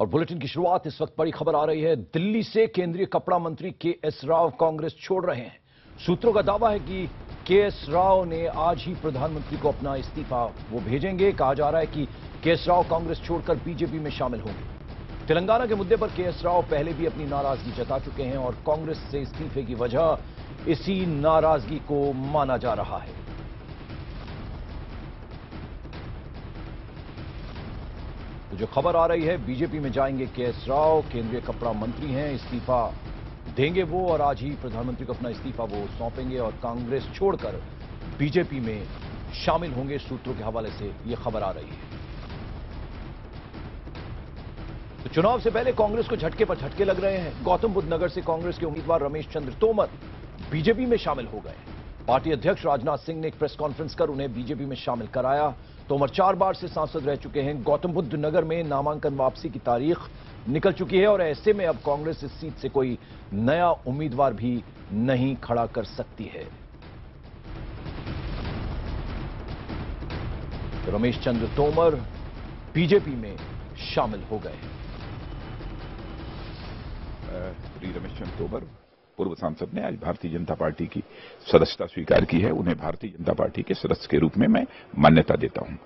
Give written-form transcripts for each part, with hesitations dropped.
और बुलेटिन की शुरुआत इस वक्त बड़ी खबर आ रही है। दिल्ली से केंद्रीय कपड़ा मंत्री के.एस. राव कांग्रेस छोड़ रहे हैं। सूत्रों का दावा है कि के.एस. राव ने आज ही प्रधानमंत्री को अपना इस्तीफा वो भेजेंगे। कहा जा रहा है कि के.एस. राव कांग्रेस छोड़कर बीजेपी में शामिल होंगे। तेलंगाना के मुद्दे पर के.एस. राव पहले भी अपनी नाराजगी जता चुके हैं और कांग्रेस से इस्तीफे की वजह इसी नाराजगी को माना जा रहा है। तो जो खबर आ रही है, बीजेपी में जाएंगे के.एस. राव, केंद्रीय कपड़ा मंत्री हैं, इस्तीफा देंगे वो और आज ही प्रधानमंत्री को अपना इस्तीफा वो सौंपेंगे और कांग्रेस छोड़कर बीजेपी में शामिल होंगे। सूत्रों के हवाले से यह खबर आ रही है। तो चुनाव से पहले कांग्रेस को झटके पर झटके लग रहे हैं। गौतम बुद्ध नगर से कांग्रेस के उम्मीदवार रमेश चंद्र तोमर बीजेपी में शामिल हो गए। पार्टी अध्यक्ष राजनाथ सिंह ने एक प्रेस कॉन्फ्रेंस कर उन्हें बीजेपी में शामिल कराया। तोमर 4 बार से सांसद रह चुके हैं। गौतम बुद्ध नगर में नामांकन वापसी की तारीख निकल चुकी है और ऐसे में अब कांग्रेस इस सीट से कोई नया उम्मीदवार भी नहीं खड़ा कर सकती है। तो रमेश चंद्र तोमर बीजेपी में शामिल हो गए। श्री रमेश चंद्र तोमर पूर्व सांसद ने आज भारतीय जनता पार्टी की सदस्यता स्वीकार की है। उन्हें भारतीय जनता पार्टी के सदस्य के रूप में मैं मान्यता देता हूं।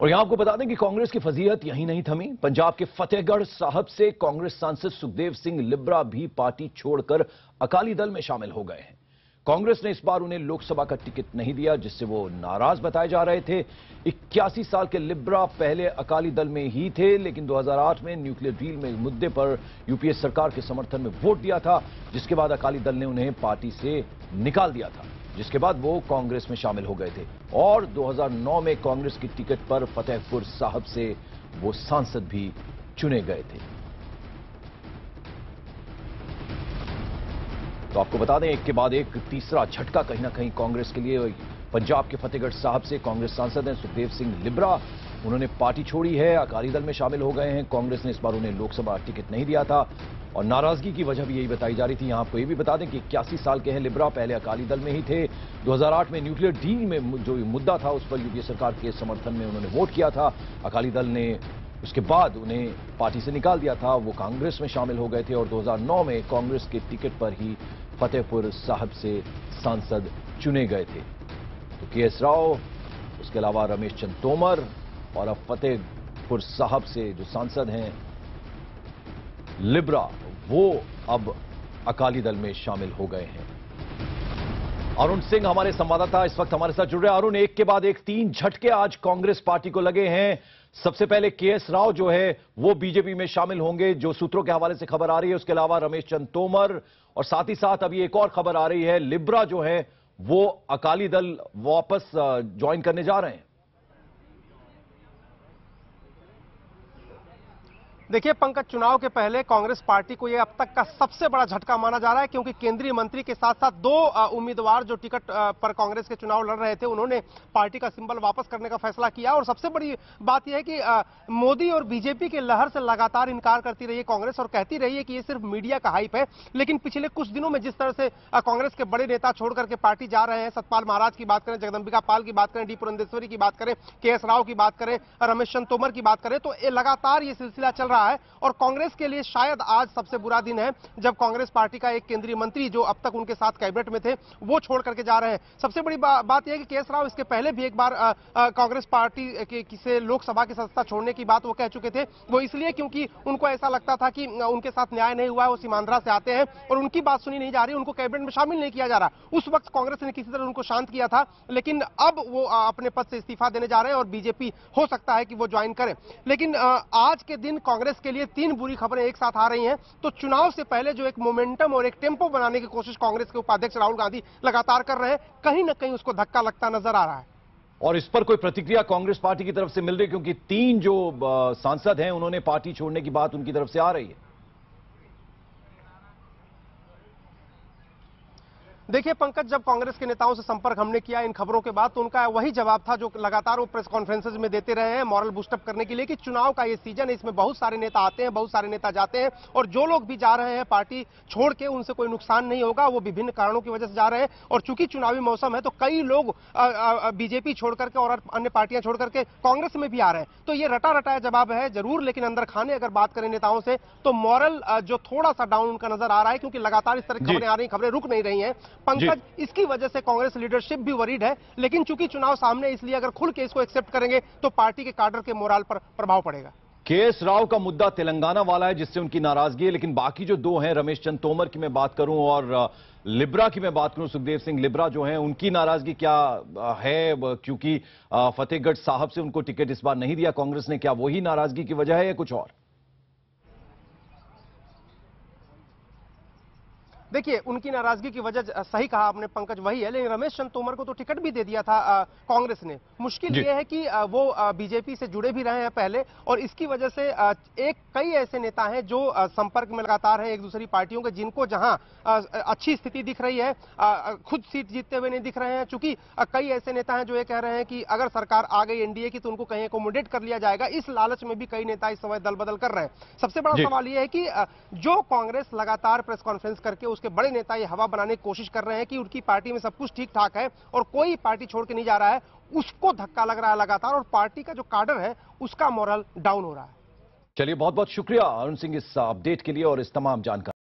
और यहां आपको बता दें कि कांग्रेस की फजीहत यहीं नहीं थमी। पंजाब के फतेहगढ़ साहब से कांग्रेस सांसद सुखदेव सिंह लिब्रा भी पार्टी छोड़कर अकाली दल में शामिल हो गए हैं। कांग्रेस ने इस बार उन्हें लोकसभा का टिकट नहीं दिया, जिससे वो नाराज बताए जा रहे थे। 81 साल के लिब्रा पहले अकाली दल में ही थे, लेकिन 2008 में न्यूक्लियर डील में मुद्दे पर यूपीए सरकार के समर्थन में वोट दिया था, जिसके बाद अकाली दल ने उन्हें पार्टी से निकाल दिया था, जिसके बाद वो कांग्रेस में शामिल हो गए थे और 2009 में कांग्रेस की टिकट पर फतेहपुर साहब से वो सांसद भी चुने गए थे। तो आपको बता दें, एक के बाद एक तीसरा झटका कहीं ना कहीं कांग्रेस के लिए। पंजाब के फतेहगढ़ साहब से कांग्रेस सांसद हैं सुखदेव सिंह लिब्रा। उन्होंने पार्टी छोड़ी है, अकाली दल में शामिल हो गए हैं। कांग्रेस ने इस बार उन्हें लोकसभा टिकट नहीं दिया था और नाराजगी की वजह भी यही बताई जा रही थी। यहां आपको ये भी बता दें कि 81 साल के हैं लिब्रा, पहले अकाली दल में ही थे। 2008 में न्यूक्लियर डील में जो मुद्दा था उस पर यूपीए सरकार के समर्थन में उन्होंने वोट किया था। अकाली दल ने उसके बाद उन्हें पार्टी से निकाल दिया था। वो कांग्रेस में शामिल हो गए थे और 2009 में कांग्रेस के टिकट पर ही फतेहपुर साहब से सांसद चुने गए थे। तो के.एस. राव, उसके अलावा रमेश चंद्र तोमर और अब फतेहपुर साहब से जो सांसद हैं लिब्रा, वो अब अकाली दल में शामिल हो गए हैं। अरुण सिंह हमारे संवाददाता इस वक्त हमारे साथ जुड़ रहे हैं। अरुण, एक के बाद एक 3 झटके आज कांग्रेस पार्टी को लगे हैं। सबसे पहले के.एस. राव जो है वो बीजेपी में शामिल होंगे, जो सूत्रों के हवाले से खबर आ रही है। उसके अलावा रमेश चंद्र तोमर और साथ ही साथ अभी एक और खबर आ रही है, लिब्रा जो है वो अकाली दल वापस ज्वाइन करने जा रहे हैं। देखिए पंकज, चुनाव के पहले कांग्रेस पार्टी को यह अब तक का सबसे बड़ा झटका माना जा रहा है, क्योंकि केंद्रीय मंत्री के साथ साथ 2 उम्मीदवार जो टिकट पर कांग्रेस के चुनाव लड़ रहे थे, उन्होंने पार्टी का सिंबल वापस करने का फैसला किया। और सबसे बड़ी बात यह है कि मोदी और बीजेपी के लहर से लगातार इनकार करती रही है कांग्रेस और कहती रही है कि ये सिर्फ मीडिया का हाइप है। लेकिन पिछले कुछ दिनों में जिस तरह से कांग्रेस के बड़े नेता छोड़ करके पार्टी जा रहे हैं, सतपाल महाराज की बात करें, जगदंबिका पाल की बात करें, डी पुरंदेश्वरी की बात करें, के.एस. राव की बात करें, रमेश चंद्र तोमर की बात करें, तो लगातार ये सिलसिला चल रहा है। और कांग्रेस के लिए शायद आज सबसे बुरा दिन है, जब कांग्रेस पार्टी का एक केंद्रीय मंत्री जो अब तक उनके साथ कैबिनेट में थे, वो छोड़ करके जा रहे हैं। सबसे बड़ी बात यह है कि के.एस. राव इसके पहले भी एक बार कांग्रेस पार्टी से लोकसभा की सदस्यता छोड़ने की बात वो कह चुके थे। वो इसलिए क्योंकि उनको ऐसा लगता था कि उनके साथ न्याय नहीं हुआ है, वो सीमांध्रा से आते हैं और उनकी बात सुनी नहीं जा रही, उनको कैबिनेट में शामिल नहीं किया जा रहा। उस वक्त कांग्रेस ने किसी तरह उनको शांत किया था, लेकिन अब वो अपने पद से इस्तीफा देने जा रहे हैं और बीजेपी हो सकता है कि वो ज्वाइन करें। लेकिन आज के दिन कांग्रेस के लिए 3 बुरी खबरें एक साथ आ रही हैं। तो चुनाव से पहले जो एक मोमेंटम और एक टेम्पो बनाने की कोशिश कांग्रेस के उपाध्यक्ष राहुल गांधी लगातार कर रहे हैं, कहीं ना कहीं उसको धक्का लगता नजर आ रहा है। और इस पर कोई प्रतिक्रिया कांग्रेस पार्टी की तरफ से मिल रही, क्योंकि 3 जो सांसद हैं उन्होंने पार्टी छोड़ने की बात उनकी तरफ से आ रही है। देखिए पंकज, जब कांग्रेस के नेताओं से संपर्क हमने किया इन खबरों के बाद, तो उनका वही जवाब था जो लगातार वो प्रेस कॉन्फ्रेंसेज में देते रहे हैं मॉरल बूस्टअप करने के लिए कि चुनाव का ये सीजन है, इसमें बहुत सारे नेता आते हैं, बहुत सारे नेता जाते हैं, और जो लोग भी जा रहे हैं पार्टी छोड़ के उनसे कोई नुकसान नहीं होगा, वो विभिन्न कारणों की वजह से जा रहे हैं। और चूंकि चुनावी मौसम है तो कई लोग बीजेपी छोड़ करके और अन्य पार्टियां छोड़ करके कांग्रेस में भी आ रहे हैं। तो ये रटा रटाया जवाब है जरूर, लेकिन अंदर खाने अगर बात करें नेताओं से तो मॉरल जो थोड़ा सा डाउन उनका नजर आ रहा है, क्योंकि लगातार इस तरह की खबरें आ रही, खबरें रुक नहीं रही हैं पंकज। इसकी वजह से कांग्रेस लीडरशिप भी वरीड है, लेकिन चूंकि चुनाव सामने, इसलिए अगर खुल के इसको एक्सेप्ट करेंगे तो पार्टी के काडर के मोराल पर प्रभाव पड़ेगा। केएस राव का मुद्दा तेलंगाना वाला है जिससे उनकी नाराजगी है, लेकिन बाकी जो दो हैं, रमेश चंद तोमर की मैं बात करूं और लिब्रा की मैं बात करूं, सुखदेव सिंह लिब्रा जो हैं, उनकी नाराजगी क्या है? क्योंकि फतेहगढ़ साहब से उनको टिकट इस बार नहीं दिया कांग्रेस ने, क्या वही नाराजगी की वजह है या कुछ और? देखिए, उनकी नाराजगी की वजह सही कहा आपने पंकज, वही है, लेकिन रमेश चंद तोमर को तो टिकट भी दे दिया था कांग्रेस ने। मुश्किल यह है कि वो बीजेपी से जुड़े भी रहे हैं पहले, और इसकी वजह से कई ऐसे नेता हैं जो संपर्क में लगातार हैं एक दूसरी पार्टियों के, जिनको जहां अच्छी स्थिति दिख रही है, खुद सीट जीतते हुए नहीं दिख रहे हैं। चूंकि कई ऐसे नेता हैं जो ये कह रहे हैं कि अगर सरकार आ गई एनडीए की तो उनको कहीं एकोमोडेट कर लिया जाएगा, इस लालच में भी कई नेता इस समय दल बदल कर रहे हैं। सबसे बड़ा सवाल यह है कि जो कांग्रेस लगातार प्रेस कॉन्फ्रेंस करके उसके बड़े नेता ये हवा बनाने की कोशिश कर रहे हैं कि उनकी पार्टी में सब कुछ ठीक ठाक है और कोई पार्टी छोड़ के नहीं जा रहा है, उसको धक्का लग रहा है लगातार, और पार्टी का जो काडर है उसका मोरल डाउन हो रहा है। चलिए, बहुत बहुत शुक्रिया अरुण सिंह इस अपडेट के लिए और इस तमाम जानकारी